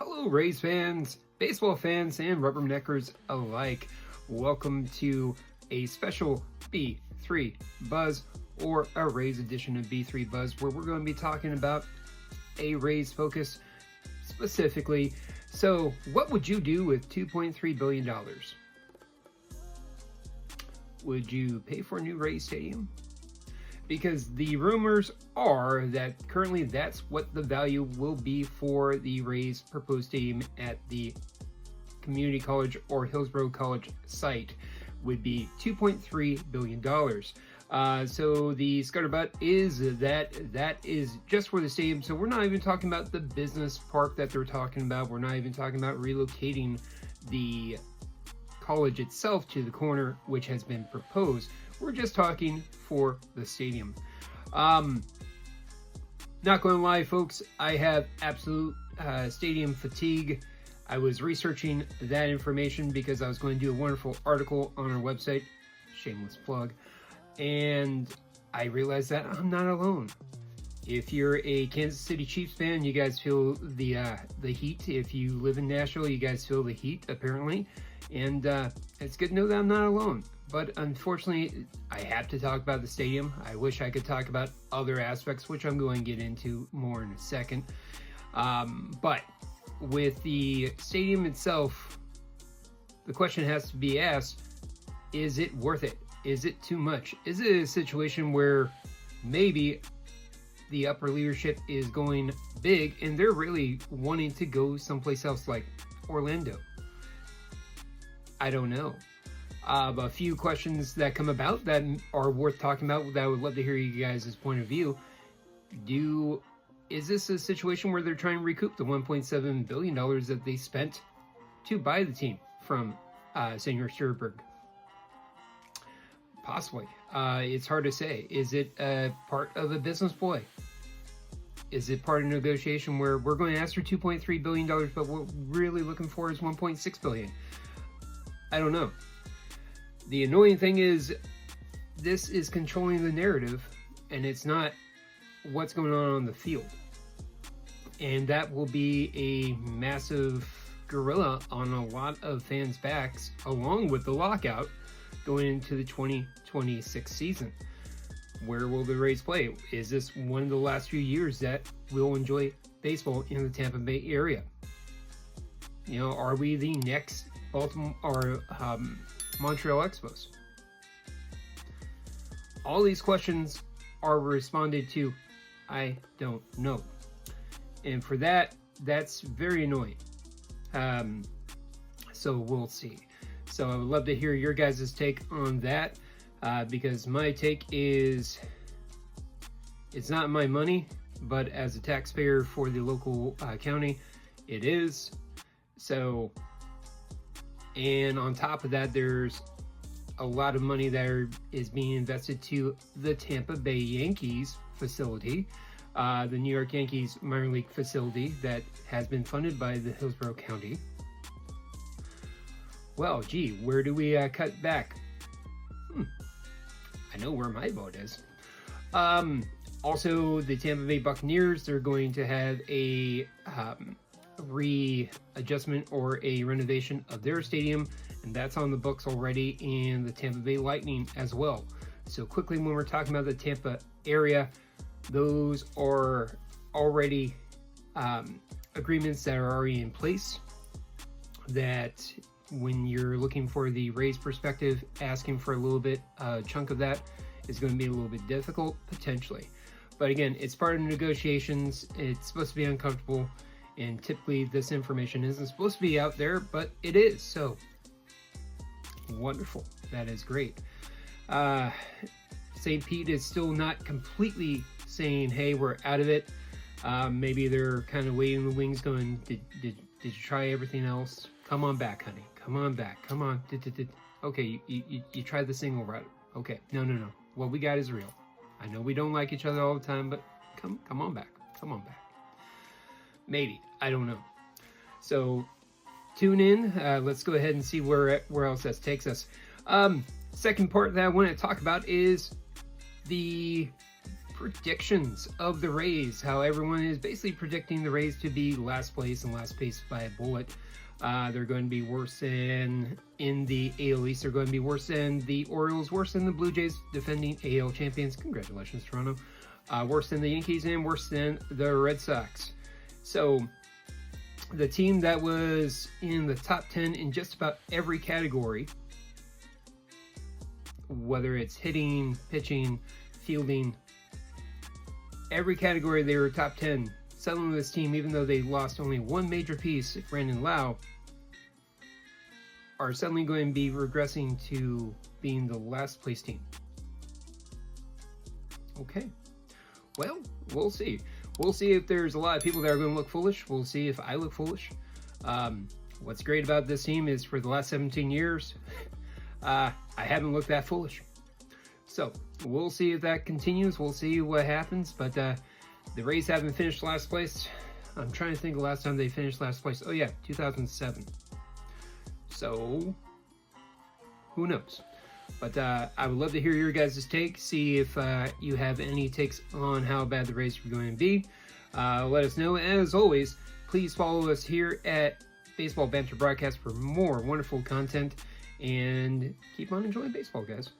Hello, Rays fans, baseball fans, and rubberneckers alike. Welcome to a special B3 Buzz, or a Rays edition of B3 Buzz, where we're going to be talking about a Rays focus specifically. So, what would you do with $2.3 billion? Would you pay for a new Rays stadium? Because the rumors are that currently that's what the value will be for the Rays proposed stadium at the Community College or Hillsborough College site would be $2.3 billion. So the scuttlebutt is that is just for the stadium. So we're not even talking about the business park that they're talking about. We're not even talking about relocating the college itself to the corner, which has been proposed. We're just talking for the stadium. Not going to lie, folks, I have absolute stadium fatigue. I was researching that information because I was going to do a wonderful article on our website, shameless plug, and I realized that I'm not alone. If you're a Kansas City Chiefs fan, you guys feel the heat. If you live in Nashville, you guys feel the heat, apparently. And it's good to know that I'm not alone. But unfortunately, I have to talk about the stadium. I wish I could talk about other aspects, which I'm going to get into more in a second. But with the stadium itself, the question has to be asked, is it worth it? Is it too much? Is it a situation where maybe the upper leadership is going big and they're really wanting to go someplace else like Orlando? I don't know. A few questions that come about that are worth talking about that I would love to hear you guys' point of view. Is this a situation where they're trying to recoup the $1.7 billion that they spent to buy the team from Senor Sturberg? Possibly. It's hard to say. Is it a part of a business ploy? Is it part of a negotiation where we're going to ask for $2.3 billion, but what we're really looking for is $1.6 billion? I don't know. The annoying thing is, this is controlling the narrative, and it's not what's going on the field. And that will be a massive gorilla on a lot of fans' backs, along with the lockout going into the 2026 season. Where will the Rays play? Is this one of the last few years that we'll enjoy baseball in the Tampa Bay area? You know, are we the next Baltimore or Montreal Expos? All these questions are responded to, I don't know. And for that, that's very annoying. So we'll see. So I would love to hear your guys' take on that, because my take is, it's not my money, but as a taxpayer for the local county, it is. So, and on top of that, there's a lot of money that is being invested to the Tampa Bay Yankees facility, the New York Yankees minor league facility that has been funded by the Hillsborough County. Well, gee, where do we cut back? I know where my vote is. Also, the Tampa Bay Buccaneers, they're going to have a readjustment or a renovation of their stadium, and that's on the books already, and the Tampa Bay Lightning as well. So quickly, when we're talking about the Tampa area, those are already agreements that are already in place, that when you're looking for the Rays perspective, asking for a little bit chunk of that is going to be a little bit difficult, potentially. But again, it's part of negotiations. It's supposed to be uncomfortable, and typically this information isn't supposed to be out there, but it is. So wonderful. That is great. St. Pete is still not completely saying, hey, we're out of it. Maybe they're kind of waiting in the wings going, did you try everything else? Come on back, honey. Come on back. Come on. Okay, you tried the single route. Okay, no. What we got is real. I know we don't like each other all the time, but come on back. Come on back. Maybe. I don't know. So tune in. Let's go ahead and see where else this takes us. Second part that I want to talk about is the predictions of the Rays. How everyone is basically predicting the Rays to be last place and last place by a bullet. They're going to be worse than in the AL East. They're going to be worse than the Orioles, worse than the Blue Jays, defending AL champions. Congratulations, Toronto. Worse than the Yankees and worse than the Red Sox. So the team that was in the top 10 in just about every category, whether it's hitting, pitching, fielding, every category they were top 10. Suddenly this team, even though they lost only one major piece, Brandon Lau, are suddenly going to be regressing to being the last place team. Okay. Well, we'll see. We'll see if there's a lot of people that are going to look foolish. We'll see if I look foolish. What's great about this team is for the last 17 years, I haven't looked that foolish. So we'll see if that continues. We'll see what happens. But the Rays haven't finished last place. I'm trying to think of the last time they finished last place. Oh yeah, 2007. So who knows? But I would love to hear your guys' take. See if you have any takes on how bad the Rays are going to be. Let us know. As always, please follow us here at Baseball Banter Broadcast for more wonderful content. And keep on enjoying baseball, guys.